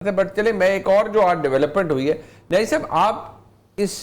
But چلے میں ایک اور جو آج ڈیولپمنٹ ہوئی ہے جی صاحب، آپ اس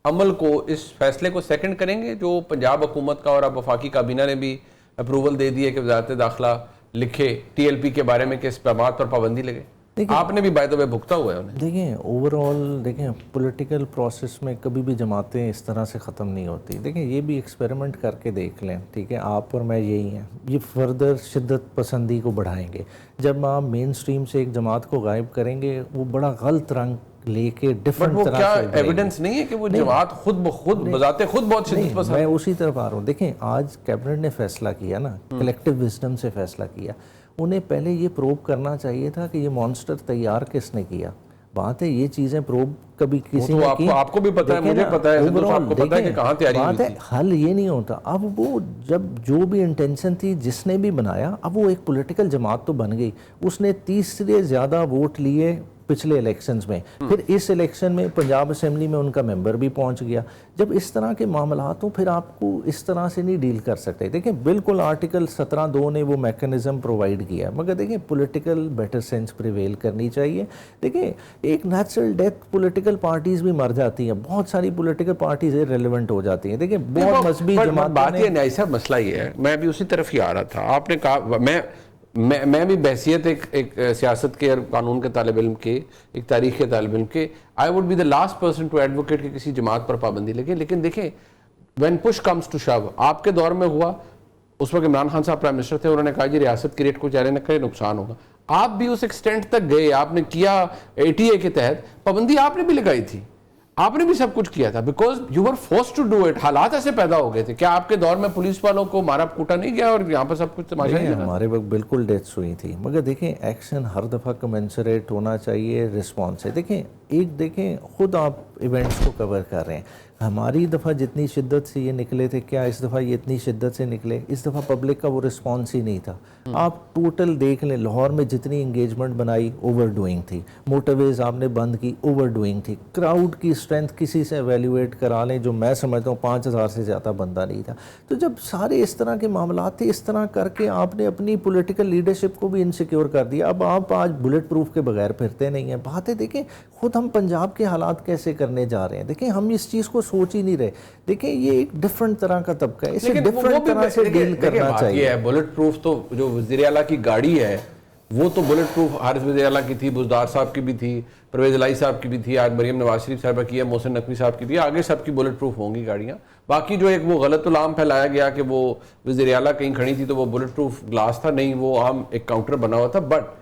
عمل کو، اس فیصلے کو سیکنڈ کریں گے جو پنجاب حکومت کا اور اب وفاقی کابینہ نے بھی اپروول دے دی ہے کہ وزارت داخلہ لکھے ٹی ایل پی کے بارے میں کہ اسپامات پر پابندی لگے؟ آپ نے بھی بائی دا وے بھگتا ہوا ہے انہیں۔ دیکھیں اوور آل دیکھیں پولیٹیکل پروسیس میں کبھی بھی جماعتیں اس طرح سے ختم نہیں ہوتی۔ دیکھیں یہ بھی ایکسپیریمنٹ کر کے دیکھ لیں، ٹھیک ہے، آپ اور میں یہی ہیں، یہ فردر شدت پسندی کو بڑھائیں گے۔ جب آپ مین سٹریم سے ایک جماعت کو غائب کریں گے وہ بڑا غلط رنگ لے کے ڈفرنٹ طرح سے، کیا ایویڈنس نہیں ہے کہ وہ جماعت خود بخود بذات خود بہت شدت پسند؟ میں اسی طرف آ رہا ہوں۔ دیکھیں آج کیبنٹ نے فیصلہ کیا نا، کلیکٹیو وزڈم سے فیصلہ کیا، انہیں پہلے یہ پروو کرنا چاہیے تھا کہ یہ مانسٹر تیار کس نے کیا۔ بات ہے یہ چیزیں پروو کبھی کسی نے کی، آپ کو بھی پتا ہے، مجھے پتا ہے، سندھو صاحب کو پتا ہے کہ کہاں تیاری ہوئی تھی۔ حل یہ نہیں ہوتا۔ اب وہ جب جو بھی انٹینشن تھی جس نے بھی بنایا، اب وہ ایک پولیٹیکل جماعت تو بن گئی، اس نے 30 سے زیادہ ووٹ لیے پچھلے الیکشنز میں، پھر اس الیکشن میں پنجاب اسمبلی میں ان کا ممبر بھی پہنچ گیا۔ جب اس طرح کے معاملات ہوں پھر آپ کو اس طرح سے نہیں ڈیل کر سکتے۔ دیکھیں بالکل آرٹیکل 17(2) نے وہ میکنزم پرووائڈ کیا، مگر دیکھیں پولیٹیکل بیٹر سینس پریویل کرنی چاہیے۔ دیکھیں ایک نیچرل ڈیتھ پولیٹیکل پارٹیز بھی مر جاتی ہیں، بہت ساری پولیٹیکل پارٹیز ریلیونٹ ہو جاتی ہیں۔ دیکھیں بہت مذہبی جماعت، بات یہ نہیں صاحب، مسئلہ یہ ہے، میں بھی اسی طرف ہی آ رہا تھا۔ آپ نے کہا میں بھی بحثیت ایک سیاست کے اور قانون کے طالب علم کے، ایک تاریخ کے طالب علم کے، I would be the last person to advocate کہ کسی جماعت پر پابندی لگے، لیکن دیکھیں when push comes to shove، آپ کے دور میں ہوا، اس وقت عمران خان صاحب پرائم منسٹر تھے، انہوں نے کہا جی ریاست کی ریٹ کو چارے نہ کرے، نقصان ہوگا۔ آپ بھی اس ایکسٹینٹ تک گئے، آپ نے کیا ATA کے تحت پابندی آپ نے بھی لگائی تھی، آپ نے بھی سب کچھ کیا تھا، because you were forced to do it. حالات ایسے پیدا ہو گئے تھے۔ کیا آپ کے دور میں پولیس والوں کو مارا کوٹا نہیں گیا اور یہاں پر سب کچھ تماشا نہیں؟ ہمارے وقت بالکل ڈیتھس ہوئی تھی، مگر دیکھیں ایکشن ہر دفعہ کمنسریٹ ہونا چاہیے رسپانس سے۔ دیکھیں خود آپ ایونٹس کو کور کر رہے ہیں، ہماری دفعہ جتنی شدت سے یہ نکلے تھے، کیا اس دفعہ یہ اتنی شدت سے نکلے؟ اس دفعہ پبلک کا وہ رسپانس ہی نہیں تھا۔ آپ ٹوٹل دیکھ لیں، لاہور میں جتنی انگیجمنٹ بنائی اوور ڈوئنگ تھی، موٹر ویز آپ نے بند کی اوور ڈوئنگ تھی، کراؤڈ کی اسٹرینتھ کسی سے ایویلیویٹ کرا لیں، جو میں سمجھتا ہوں 5000 سے زیادہ بندہ نہیں تھا۔ تو جب سارے اس طرح کے معاملات تھے، اس طرح کر کے آپ نے اپنی پولیٹیکل لیڈرشپ کو بھی انسیکیور کر دیا۔ اب آپ آج بلٹ پروف کے بغیر پھرتے نہیں ہیں۔ بات ہے دیکھیں خود ہم پنجاب کے حالات کیسے کرنے جا رہے ہیں، دیکھیں ہم اس چیز کو سوچ ہی نہیں رہے۔ دیکھیں یہ ایک ڈیفرنٹ طرح کا طبقہ ہے، اسے ڈیفرنٹ طرح سے ڈیل کرنا چاہیے۔ بلٹ پروف تو جو وزیر اعلیٰ کی گاڑی ہے وہ تو بلٹ پروف حارث وزیر اعلیٰ کی تھی، بزدار صاحب کی بھی تھی، پرویز الہی صاحب کی بھی تھی، آج مریم نواز شریف صاحبہ کی ہے، محسن نقوی صاحب کی بھی، آگے سب کی بلٹ پروف ہوں گی گاڑیاں۔ باقی جو ایک وہ غلط الہام پھیلایا گیا کہ وہ وزیر اعلیٰ کہیں کھڑی تھی تو وہ بلٹ پروف گلاس تھا، نہیں، وہ عام ایک کاؤنٹر بنا ہوا تھا۔ بٹ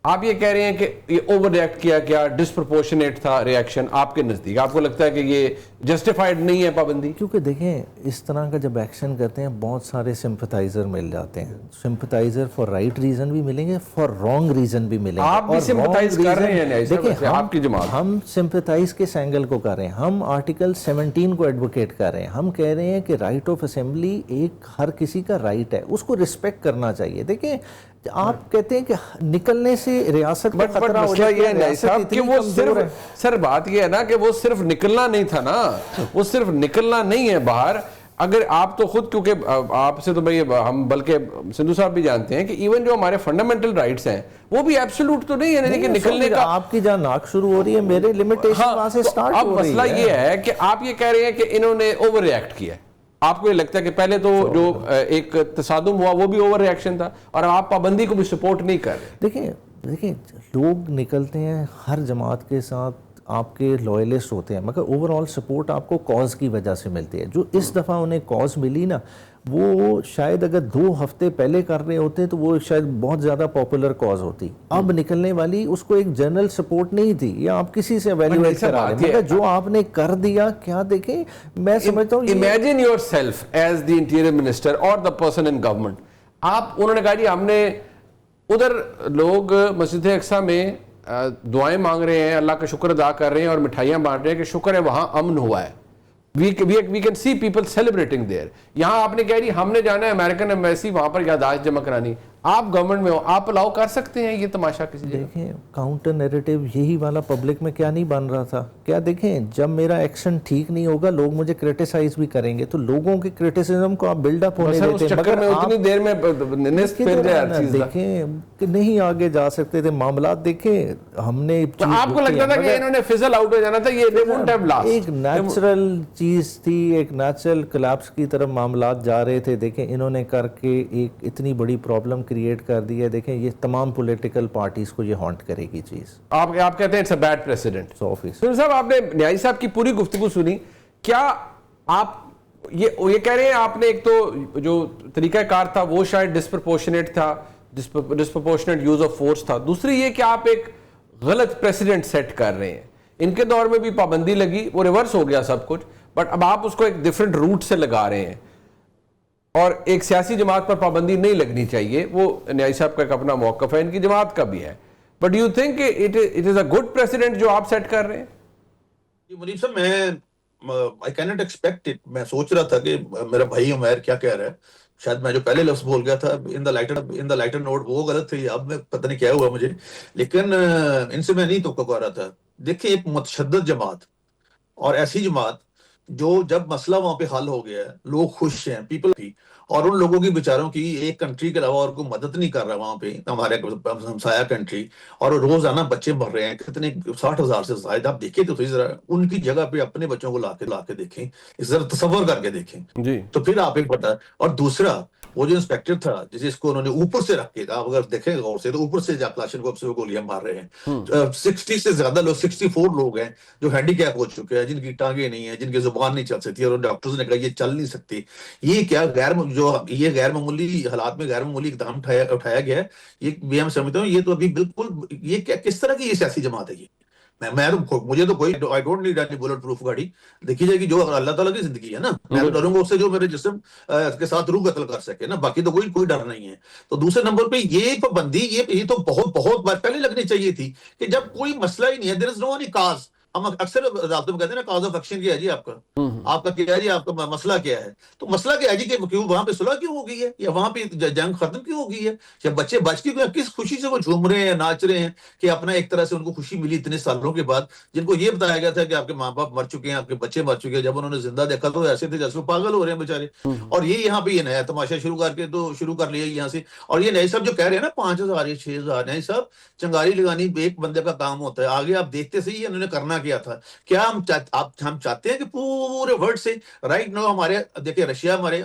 آپ یہ کہہ رہے ہیں کہ یہ اوور ریئیکٹ کیا گیا، ڈسپرپورشنیٹ تھا ریئیکشن آپ کے نزدیک، آپ کو لگتا ہے کہ یہ جسٹیفائڈ نہیں ہے پابندی؟ کیونکہ دیکھیں اس طرح کا جب ایکشن کرتے ہیں بہت سارے سمپتھائزر مل جاتے ہیں، سمپتھائزر فار رائٹ ریزن بھی ملیں گے، فار رانگ ریزن بھی ملیں گے۔ آپ بھی سمپتھائز کر رہے ہیں؟ دیکھیں آپ کی جماعت، ہم سمپتھائز کے سینگل کو کر رہے ہیں، ہم آرٹیکل 17 کو ایڈوکیٹ کر رہے ہیں، ہم کہہ رہے ہیں کہ رائٹ آف اسمبلی ایک ہر کسی کا رائٹ ہے، اس کو رسپیکٹ کرنا چاہیے۔ دیکھیں آپ کہتے ہیں کہ نکلنے سے ریاست کا خطرہ ہو جائے گا، سر بات یہ ہے نا کہ وہ صرف نکلنا نہیں تھا نا، وہ صرف نکلنا نہیں ہے باہر۔ اگر آپ تو خود، کیونکہ آپ سے تو بھائی ہم بلکہ سندھو صاحب بھی جانتے ہیں کہ ایون جو ہمارے فنڈامنٹل رائٹس ہیں وہ بھی ایبسولوٹ تو نہیں ہے، لیکن نکلنے کا آپ کی جہاں ناک شروع ہو رہی ہے، میرے لمیٹیشن وہاں سے سٹارٹ ہو رہی ہے۔ اب مسئلہ یہ ہے کہ آپ یہ کہہ رہے ہیں کہ انہوں نے اوور ریئیکٹ کیا ہے۔ آپ کو یہ لگتا ہے کہ پہلے تو جو ایک تصادم ہوا وہ بھی اوور ریئیکشن تھا اور آپ پابندی کو بھی سپورٹ نہیں کر رہے؟ دیکھیں لوگ نکلتے ہیں ہر جماعت کے ساتھ، آپ کے لوئلسٹ ہوتے ہیں، مگر اوور آل سپورٹ آپ کو کاز کی وجہ سے ملتی ہے۔ جو اس دفعہ انہیں کاز ملی نا، وہ شاید اگر 2 ہفتے پہلے کر رہے ہوتے تو وہ شاید بہت زیادہ پاپولر کاز ہوتی۔ اب نکلنے والی اس کو ایک جنرل سپورٹ نہیں تھی، یا آپ کسی سے ایویلیویٹ کرا لیں، مگر جو آپ نے کر دیا، کیا دیکھیں میں سمجھتا ہوں imagine yourself as the interior minister اور دا پرسن ان گورنمنٹ۔ انہوں نے کہا جی ہم نے ادھر لوگ مسجد اقصیٰ میں دعائیں مانگ رہے ہیں، اللہ کا شکر ادا کر رہے ہیں اور مٹھائیاں بانٹ رہے ہیں کہ شکر ہے وہاں امن ہوا ہے، we can see people celebrating there۔ یہاں آپ نے کہہ رہی ہم نے جانا ہے امریکن ایمبیسی، وہاں پر یادداشت جمع کرانی۔ آپ گورنمنٹ میں ہو, آپ الاؤ کر سکتے ہیں یہ تماشا کسی جگہ؟ دیکھیں کاؤنٹر نیریٹو یہی والا پبلک میں کیا نہیں بن رہا تھا کیا؟ دیکھیں جب میرا ایکشن ٹھیک نہیں ہوگا لوگ مجھے کرٹیسائز بھی کریں گے, تو لوگوں کے کرٹیسزم کو آپ بلڈ اپ ہونے دیتے ہیں, مگر اتنی دیر میں نصف پھر جائے ہر چیز. دیکھیں کہ نہیں آگے جا سکتے تھے معاملات. دیکھیں ہم نے آپ کو لگتا تھا کہ انہوں نے فزل آؤٹ ہو جانا تھا, یہ ایک نیچرل چیز تھی, ایک نیچرل کلیپس کی طرف معاملات جا رہے تھے. دیکھیں انہوں نے کر کے ایک اتنی بڑی پرابلم کریٹ کر دی ہے. دیکھیں یہ تمام پولیٹیکل پارٹیز کو یہ ہانٹ کرے گی چیز. آپ کہتے ہیں اٹس اے بیڈ پریسیڈنٹ. 100%. سر صاحب آپ نے نیازی صاحب کی پوری گفتگو سنی, کیا آپ یہ کہہ رہے ہیں آپ نے ایک تو جو طریقہ کار تھا وہ شاید ڈسپرپورشنیٹ تھا, ڈسپرپورشنیٹ یوز آف فورس تھا, دوسری یہ کہ آپ ایک غلط پریسیڈنٹ سیٹ کر رہے ہیں. ان کے دور میں بھی پابندی لگی, وہ ریورس ہو گیا سب کچھ, بٹ اب آپ اس کو ایک ڈفرینٹ روٹ سے لگا رہے ہیں, اور ایک سیاسی جماعت پر پابندی نہیں لگنی چاہیے. وہ نیازی صاحب کا ایک اپنا موقف ہے, ان کی جماعت کا بھی ہے, but you think it is a good president جو آپ سیٹ کر رہے ہیں؟ منیب صاحب I cannot expect it. میں سوچ رہا تھا کہ میرا بھائی عمیر کیا کہہ رہا ہے, شاید میں جو پہلے لفظ بول گیا تھا ان دا لائٹر نوٹ وہ غلط تھی, اب میں پتہ نہیں کیا ہوا مجھے, لیکن ان سے میں نہیں توقع کر رہا تھا. دیکھیں ایک متشدد جماعت اور ایسی جماعت جو جب مسئلہ وہاں پہ حل ہو گیا ہے, لوگ خوش ہیں, پیپل بھی, اور ان لوگوں کی بیچاروں کی ایک کنٹری کے علاوہ اور کوئی مدد نہیں کر رہا وہاں پہ, ہمارے ہمسایہ کنٹری, اور روزانہ بچے مر رہے ہیں کتنے 60,000 سے زائد. آپ دیکھیں تو ذرا ان کی جگہ پہ اپنے بچوں کو لا کے دیکھیں, ذرا تصور کر کے دیکھیں جی, تو پھر آپ ایک پتا. اور دوسرا وہ جو انسپیکٹر تھا جس کو انہوں نے اوپر سے رکھ کے, آپ اگر دیکھیں غور سے تو اوپر سے کلاشن کوف سے گولیاں مار رہے ہیں. 60 سے زیادہ لوگ, 64 لوگ ہیں جو ہینڈی کیپ ہو چکے ہیں, جن کی ٹانگیں نہیں ہیں, جن کی زبان نہیں چل سکتی, اور ڈاکٹرز نے کہا یہ چل نہیں سکتی. یہ کیا غیر معمولی حالات میں غیر معمولی اقدام اٹھایا گیا ہے. یہ میں سمجھتا ہوں یہ تو ابھی بالکل یہ کس طرح کی یہ سیاسی جماعت ہے. یہ مجھے تو کوئی I don't need any bullet proof گاڑی. دیکھی جائے گی جو اللہ تعالیٰ کی زندگی ہے نا, میں تو ڈروں گا اس سے جو میرے جسم کے ساتھ روح قتل کر سکے نا, باقی تو کوئی ڈر نہیں ہے. تو دوسرے نمبر پہ یہ پابندی یہ تو بہت بار پہلے لگنی چاہیے تھی کہ جب کوئی مسئلہ ہی نہیں ہے, there is no any cause. ہم اکثر عدالتوں میں کہتے ہیں نا کاز آف ایکشن کیا ہے جی, آپ کا کیا ہے جی, آپ کا مسئلہ کیا ہے. تو مسئلہ کیا ہے جی کہ وہاں پہ صلح کیوں ہو گئی ہے, یا وہاں پہ جنگ ختم کیوں ہو گئی ہے, یا بچے بچ کے کس خوشی سے وہ جھوم رہے ہیں, ناچ رہے ہیں کہ اپنا ایک طرح سے ان کو خوشی ملی اتنے سالوں کے بعد, جن کو یہ بتایا گیا تھا کہ آپ کے ماں باپ مر چکے ہیں, آپ کے بچے مر چکے ہیں. جب انہوں نے زندہ دیکھا تو ایسے تھے جیسے وہ پاگل ہو رہے ہیں بیچارے. اور یہ یہاں پہ یہ نیا تماشا شروع کر لیا یہاں سے. اور یہ نئے صاحب جو کہہ رہے ہیں نا 5,000 یا 6,000, نئے صاحب چنگاری لگانی ایک بندے کا کام ہوتا ہے. آگے آپ دیکھتے سے ہی انہوں نے کرنا کیا تھا. کیا ہم چاہتے ہیں کہ پورے ورلڈ سے رائٹ نو ہمارے, دیکھیں رشیا ہمارے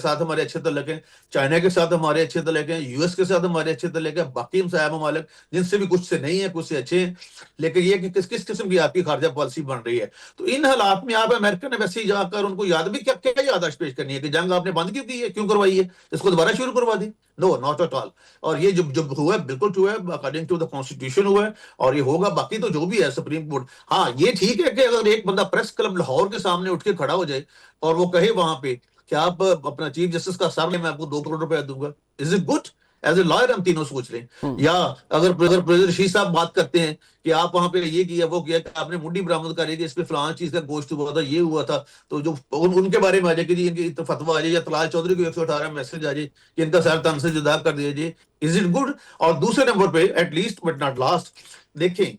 ساتھ ہمارے اچھے تعلق ہیں, چائنا کے ساتھ ہمارے اچھے تعلق ہیں, یو ایس کے ساتھ ہمارے اچھے تعلق ہیں, باقی ہمسایہ ممالک جن سے بھی کچھ سے نہیں ہیں کچھ سے اچھے ہیں, لیکن یہ کہ کس قسم کی آپ کی خارجہ پالیسی بن رہی ہے. تو ان حالات میں آپ امریکن ایمبیسی جا کر ان کو یاد بھی کیا یادداشت پیش کرنی ہے کہ جنگ آپ نے بند کیوں کی ہے, کیوں کروائی ہے, اس کو دوبارہ شروع کروا دی. نو ناٹ ایٹ آل. اور یہ جو ہوا ہے بالکل ٹرو ہے, اکارڈنگ ٹو دا کانسٹیٹیوشن ہوا ہے, اور یہ ہوگا. باقی تو جو بھی ہے سپریم کورٹ, ہاں یہ ٹھیک ہے کہ اگر ایک بندہ پریس کلب لاہور کے سامنے اٹھ کے کھڑا ہو جائے اور وہ کہے وہاں پہ کہ آپ اپنا چیف جسٹس کا سر میں آپ کو 2 کروڑ روپے دوں گا, is it good? As a lawyer ہم تینوں سوچ لیں. یا اگر پریزیڈنٹ رشید صاحب بات کرتے ہیں کہ آپ وہاں پہ یہ کیا وہ کیا, کہ آپ نے منڈی برآمد کری کہ اس پہ فلاں چیز کا گوشت ہوا تھا, یہ ہوا تھا, تو جو ان کے بارے میں آ جائے کہ جی ان کی فتویٰ آ جائے, یا طلال چودھری کو 118 میسج آ جائے کہ ان کا سر تن سے جدا کر دیا جائے, از اٹ گڈ؟ اور دوسرے نمبر پہ at least but not last, دیکھیں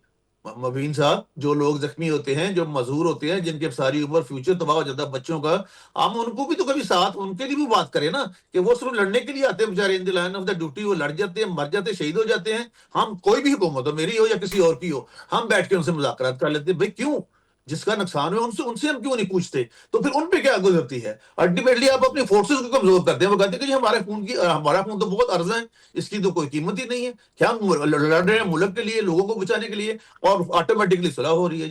مبین صاحب جو لوگ زخمی ہوتے ہیں, جو معذور ہوتے ہیں, جن کے ساری عمر فیوچر تباہ ہو جاتا ہے بچوں کا, ہم ان کو بھی تو کبھی ساتھ ان کے لیے بھی بات کریں نا, کہ وہ صرف لڑنے کے لیے آتے ہیں بیچارے, ان دی لائن آف دا ڈیوٹی وہ لڑ جاتے ہیں, مر جاتے ہیں, شہید ہو جاتے ہیں. ہم کوئی بھی حکومت ہو, میری ہو یا کسی اور کی ہو, ہم بیٹھ کے ان سے مذاکرات کر لیتے ہیں. بھائی کیوں, جس کا نقصان ہو ان سے ہم کیوں نہیں پوچھتے؟ تو پھر ان پہ کیا گزرتی ہے؟ الٹیمیٹلی آپ اپنی فورسز کو کمزور کرتے ہیں. وہ کہتے ہیں کہ جی ہمارا خون تو بہت عرضہ ہے, اس کی تو کوئی قیمت ہی نہیں ہے. کیا ہم لڑ رہے ہیں ملک کے لیے, لوگوں کو بچانے کے لیے, اور آٹومیٹکلی صلح ہو رہی ہے جی.